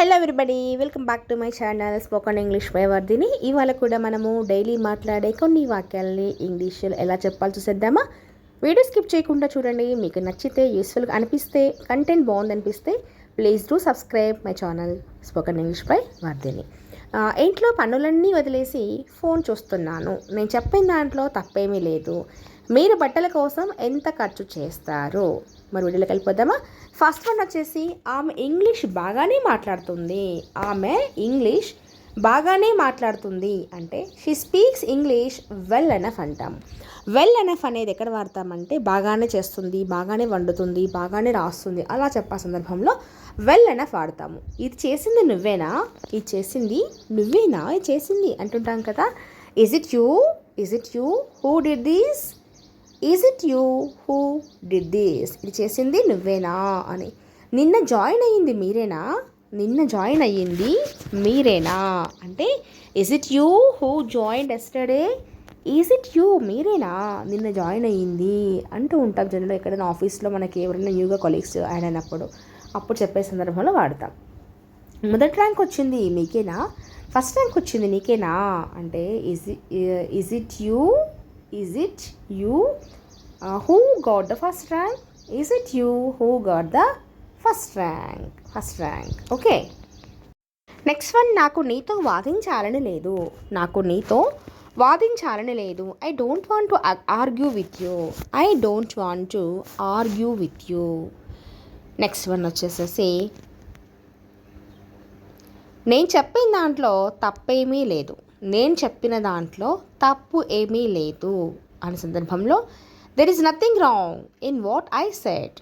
Hello everybody, welcome back to my channel spoken English by Vardhini. ఇవాళ కూడా మనము daily మాట్లాడే కొన్ని వాక్యాలని ఇంగ్లీష్లో ఎలా చెప్పాలో చూసేద్దామా. వీడియో స్కిప్ చేయకుండా చూడండి. మీకు నచ్చితే, యూస్ఫుల్గా అనిపిస్తే, కంటెంట్ బాగుందనిపిస్తే please do subscribe my channel spoken English by Vardhini. ఇంట్లో పనులన్నీ వదిలేసి ఫోన్ చూస్తున్నాను. నేను చెప్పిన దాంట్లో తప్పేమీ లేదు. మీరు బట్టల కోసం ఎంత ఖర్చు చేస్తారు? మరి వీడియోలోకి వెళ్ళిపోదామా. ఫస్ట్ వన్ వచ్చేసి ఆమె ఇంగ్లీష్ బాగానే మాట్లాడుతుంది అంటే she speaks English well enough అంటాం. వెల్ ఎనఫ్ అనేది ఎక్కడ వాడతామంటే బాగానే చేస్తుంది, బాగానే వండుతుంది, బాగానే రాస్తుంది అలా చెప్పే సందర్భంలో వెల్ ఎనఫ్ వాడతాము. ఇది చేసింది నువ్వేనా, ఇది చేసింది అంటుంటాం కదా. Is it you who did this, is it you who did this, ఇది చేసింది నువ్వేనా అని. నిన్న జాయిన్ అయ్యింది మీరేనా అంటే is it you who joined yesterday, is it you మీరేనా నిన్న జాయిన్ అయ్యింది అంటూ ఉంటాం. జనరల్ ఎక్కడైనా ఆఫీస్లో మనకి ఎవరైనా న్యూగా కొలీగ్స్ యాడ్ అయినప్పుడు అప్పుడు చెప్పే సందర్భంలో వాడతాం. మొదటి ర్యాంక్ వచ్చింది మీకేనా, ఫస్ట్ ర్యాంక్ వచ్చింది నీకేనా అంటే is it you who got the first rank, is it you who got the first rank. Okay, next one నాకు నీతో వాదించాలని లేదు. I don't want to argue with you. Next one వచ్చేసేసి నేను చెప్పిన దాంట్లో తప్పు ఏమీ లేదు అనే సందర్భంలో there is nothing wrong in what I said.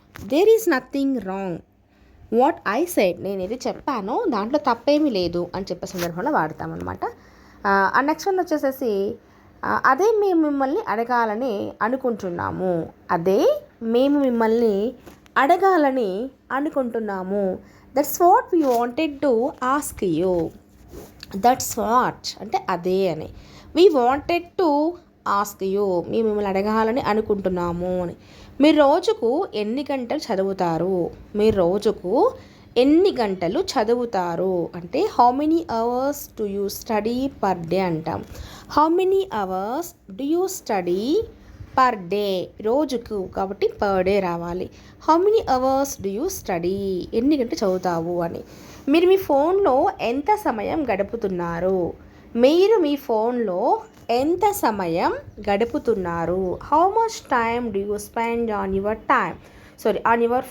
నేను ఏది చెప్పానో దాంట్లో తప్పేమీ లేదు అని చెప్పే సందర్భంలో వాడతామన్నమాట. నెక్స్ట్ వన్ వచ్చేసేసి అదే మేము మిమ్మల్ని అడగాలని అనుకుంటున్నాము. That's what we wanted to ask you. That's what అంటే అదే అని. We wanted to ask you, మేము మిమ్మల్ని అడగాలని అనుకుంటున్నాము అని. మీరు రోజుకు ఎన్ని గంటలు చదువుతారు అంటే how many hours do you study per day అంటాం. How many hours do you study per day, రోజుకు కాబట్టి పర్ డే రావాలి. How many hours do you study, ఎన్ని గంటలు చదువుతావు అని. మీరు మీ ఫోన్లో ఎంత సమయం how much time do you spend on your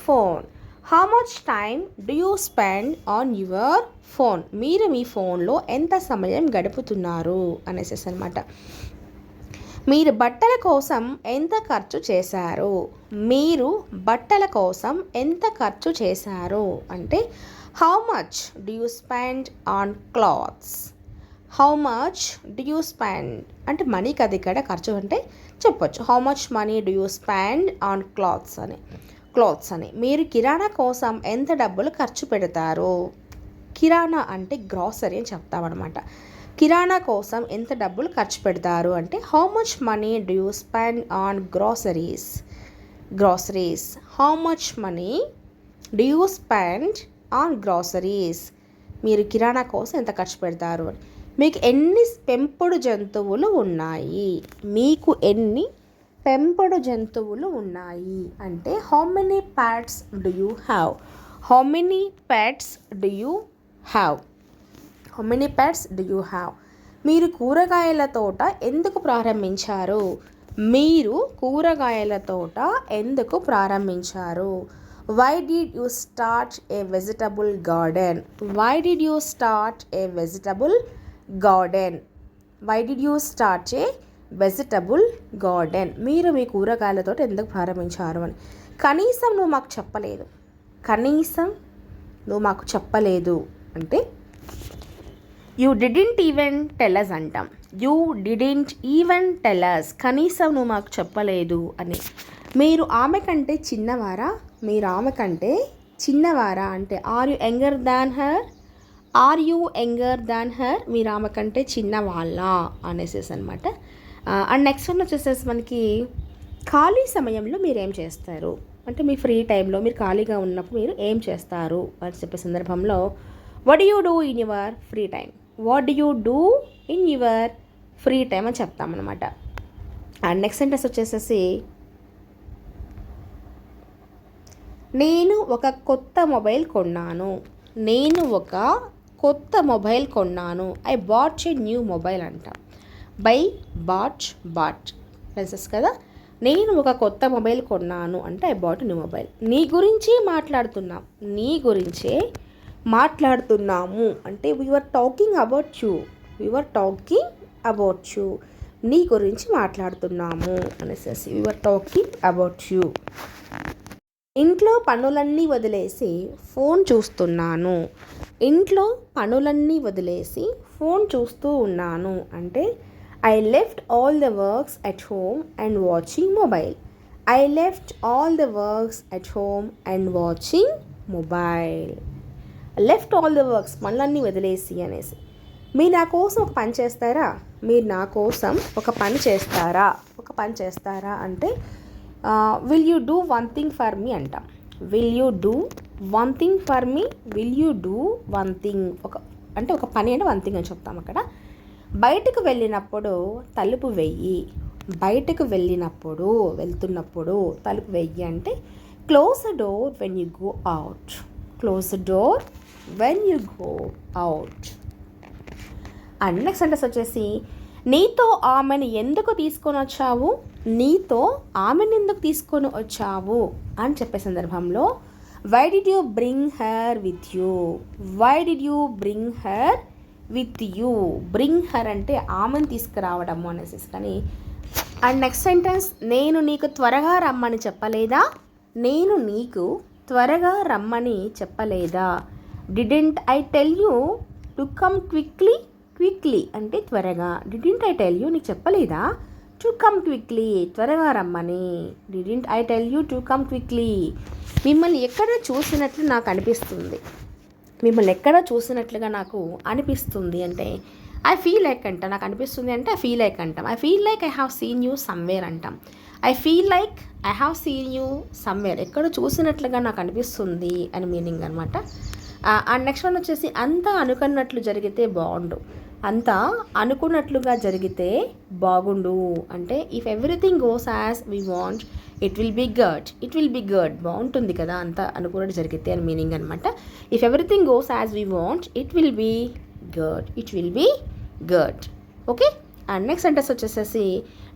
phone. How much time do you spend on your phone, మీరు మీ ఫోన్లో ఎంత సమయం గడుపుతున్నారు అనేసి అనమాట. మీరు బట్టల కోసం ఎంత ఖర్చు చేశారు అంటే how much do you spend on clothes. How much do you spend అంటే మనీ కదా, ఇక్కడ ఖర్చు అంటే చెప్పొచ్చు. How much money do you spend on clothes అని. మీరు కిరాణా కోసం ఎంత డబ్బులు ఖర్చు పెడతారు. కిరాణా అంటే గ్రాసరీ అని చెప్తామన్నమాట. కిరాణా కోసం ఎంత డబ్బులు ఖర్చు పెడతారు అంటే how much money do you spend on groceries. How much money do you spend on groceries, మీరు కిరాణా కోసం ఎంత ఖర్చు పెడతారు అని. మీకు ఎన్ని పెంపుడు జంతువులు ఉన్నాయి అంటే how many pets do you have. మీరు కూరగాయల తోట ఎందుకు ప్రారంభించారు. Why did you start a vegetable garden? మీరు మీ కూరగాయలతో ఎందుకు ప్రారంభించారు అని. కనీసం నువ్వు మాకు చెప్పలేదు అంటే you didn't even tell us అంటాం. కనీసం నువ్వు మాకు చెప్పలేదు అని. మీరు ఆమె కంటే చిన్నవారా అంటే are you younger than her, మీరు ఆమె కంటే చిన్నవాళ్ళ అనేసేసి అనమాట. అండ్ నెక్స్ట్ వన్ వచ్చేసేసి మనకి ఖాళీ సమయంలో మీరు ఏం చేస్తారు అంటే మీ ఫ్రీ టైంలో మీరు ఖాళీగా ఉన్నప్పుడు మీరు ఏం చేస్తారు అని చెప్పే సందర్భంలో what you do in your free time, what do you do in your free time అని చెప్తామన్నమాట. అండ్ నెక్స్ట్ సెంటెన్స్ వచ్చేసేసి నేను ఒక కొత్త మొబైల్ కొన్నాను, నేను ఒక కొత్త మొబైల్ కొన్నాను. I bought a new mobile అంటాం. బై, బాట్ ప్లసెస్ కదా. నేను ఒక కొత్త మొబైల్ కొన్నాను అంటే ఐ బాట్ న్యూ మొబైల్. నీ గురించి మాట్లాడుతున్నాం, నీ గురించే మాట్లాడుతున్నాము అంటే we are talking about you, we are talking about you. నీ గురించి మాట్లాడుతున్నాము అనేసి వీఆర్ టాకింగ్ అబౌట్ యూ. ఇంట్లో పనులన్నీ వదిలేసి ఫోన్ చూస్తున్నాను, ఇంట్లో పనులన్నీ వదిలేసి ఫోన్ చూస్తూ ఉన్నాను అంటే I left all the works at home and watching mobile. I left all the works at home and watching mobile. Left all the works, పనులన్నీ వదిలేసి అనేసి. మీరు నా కోసం ఒక పని చేస్తారా, మీరు నా కోసం ఒక పని చేస్తారా, ఒక పని చేస్తారా అంటే will you do one thing for me అంటాం. Will you do one thing for me, will you do one thing, ఒక పని అంటే వన్ థింగ్ అని చెప్తాం అక్కడ. బయటకు వెళ్ళినప్పుడు తలుపు వెయ్యి, బయటకు వెళ్తున్నప్పుడు తలుపు వెయ్యి అంటే close the door when you go out, close the door when you go out. And next sentence వచ్చేసి నీతో ఆమెను ఎందుకు తీసుకొని వచ్చావు, నీతో ఆమెను ఎందుకు తీసుకొని వచ్చావు అని చెప్పే సందర్భంలో why did you bring her with you, why did you bring her with you. Bring her అంటే ఆమెను తీసుకురావడము అనేసి. కానీ అండ్ నెక్స్ట్ సెంటెన్స్ నేను నీకు త్వరగా రమ్మని చెప్పలేదా, నేను నీకు త్వరగా రమ్మని చెప్పలేదా. Didn't I tell you to come quickly, quickly అంటే త్వరగా. డిడెంట్ ఐ టెల్ యూ, నీకు చెప్పలేదా టు కమ్ క్విక్లీ, త్వరగా రమ్మని. Didn't I tell you to come quickly. మిమ్మల్ని ఎక్కడ చూసినట్లు నాకు అనిపిస్తుంది, మిమ్మల్ని ఎక్కడ చూసినట్లుగా నాకు అనిపిస్తుంది అంటే ఐ ఫీల్ లైక్ అంట. నాకు అనిపిస్తుంది అంటే ఐ ఫీల్ లైక్ అంటాం. I feel like I have seen you somewhere అంటాం. I feel like I have seen you somewhere, ఎక్కడ చూసినట్లుగా నాకు అనిపిస్తుంది అని మీనింగ్ అనమాట. అండ్ నెక్స్ట్ వన్ వచ్చేసి అంతా అనుకున్నట్లు జరిగితే బాగుండు, అంతా అనుకున్నట్లుగా జరిగితే బాగుండు అంటే if everything goes as we want it will be good, it will be good, బాగుంటుంది కదా అంతా అనుకున్నట్టు జరిగితే అని మీనింగ్ అనమాట. If everything goes as we want it will be good, it will be good. Okay. And next sentence వచ్చేసేసి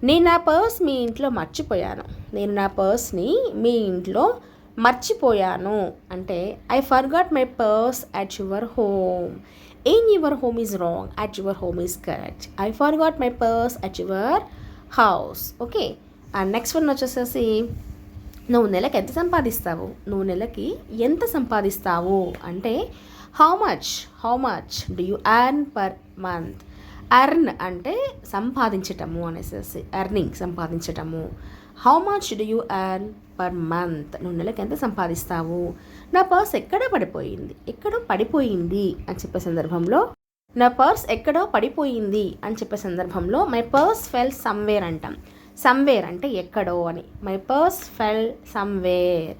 నేను నా పర్స్ మీ ఇంట్లో మర్చిపోయాను, నేను నా పర్స్ని మీ ఇంట్లో మర్చిపోయాను అంటే I forgot my purse at your home. In your home is wrong, at your home is correct. I forgot my purse at your house. Okay. And next one వచ్చేసేసి నువ్వు నెలకి ఎంత సంపాదిస్తావు, నువ్వు నెలకి ఎంత సంపాదిస్తావు అంటే how much do you earn per month. Earn అంటే సంపాదించటము అనేసి, ఎర్నింగ్ సంపాదించటము. How much do you earn per month, నువ్వు నెలకి ఎంత సంపాదిస్తావు. నా పర్స్ ఎక్కడో పడిపోయింది అని చెప్పే సందర్భంలో నా పర్స్ ఎక్కడో పడిపోయింది అని చెప్పే సందర్భంలో మై పర్స్ ఫెల్ సమ్వేర్ అంటాం. సమ్వేర్ అంటే ఎక్కడో అని. My purse fell somewhere.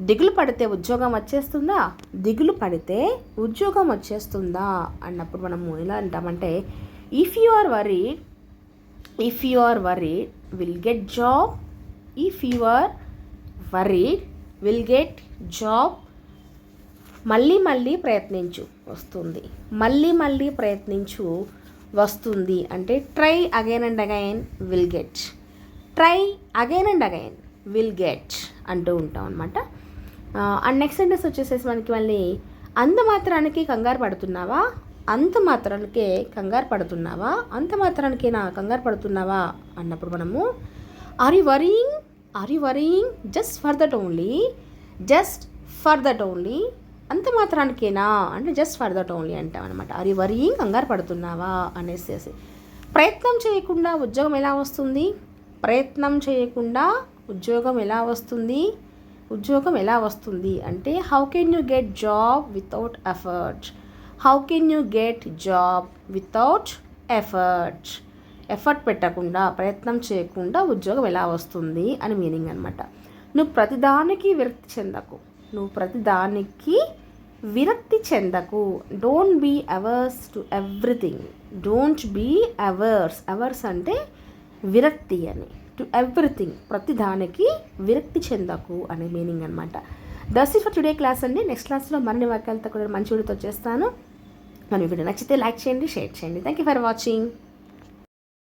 దిగులు పడితే ఉద్యోగం వచ్చేస్తుందా, దిగులు పడితే ఉద్యోగం వచ్చేస్తుందా అన్నప్పుడు మనము ఎలా అంటామంటే if you are worried will get job, if you are worried will get job. మళ్ళీ ప్రయత్నించు వస్తుంది, మళ్ళీ ప్రయత్నించు వస్తుంది అంటే try again and again will get, try again and again will get అంటూ ఉంటాం అనమాట. అండ్ నెక్స్ట్ సెంటెన్స్ వచ్చేసేసి మనకి మళ్ళీ అంత మాత్రానికి కంగారు పడుతున్నావా, అంత మాత్రానికే కంగారు పడుతున్నావా, అంత మాత్రానికేనా కంగారు పడుతున్నావా అన్నప్పుడు మనము are you worrying just for that only, అంత మాత్రానికేనా అంటే జస్ట్ ఫర్ దట్ ఓన్లీ అంటాం అనమాట. ఆర్ యు వరీయింగ్ కంగారు పడుతున్నావా అనేసి. ప్రయత్నం చేయకుండా ఉద్యోగం ఎలా వస్తుంది, ప్రయత్నం చేయకుండా ఉద్యోగం ఎలా వస్తుంది, ఉద్యోగం ఎలా వస్తుంది అంటే how can you get job without effort, how can you get job without effort. Effort పెట్టకుండా ప్రయత్నం చేయకుండా ఉద్యోగం ఎలా వస్తుంది అని మీనింగ్ అనమాట. నువ్వు ప్రతిదానికి విరక్తి చెందకు, నువ్వు ప్రతిదానికి విరక్తి చెందకు. Don't be averse to everything. Don't be averse అంటే విరక్తి అని. టు ఎవ్రీథింగ్, ప్రతి దానికి విరక్తి చెందకు అనే మీనింగ్ అనమాట. That's it for today class అండి. నెక్స్ట్ క్లాస్లో మరిన్ని వాక్యాలతో కూడా మంచి వీడియోతో చేస్తాను. మన వీడియో నచ్చితే లైక్ చేయండి, షేర్ చేయండి. Thank you for watching.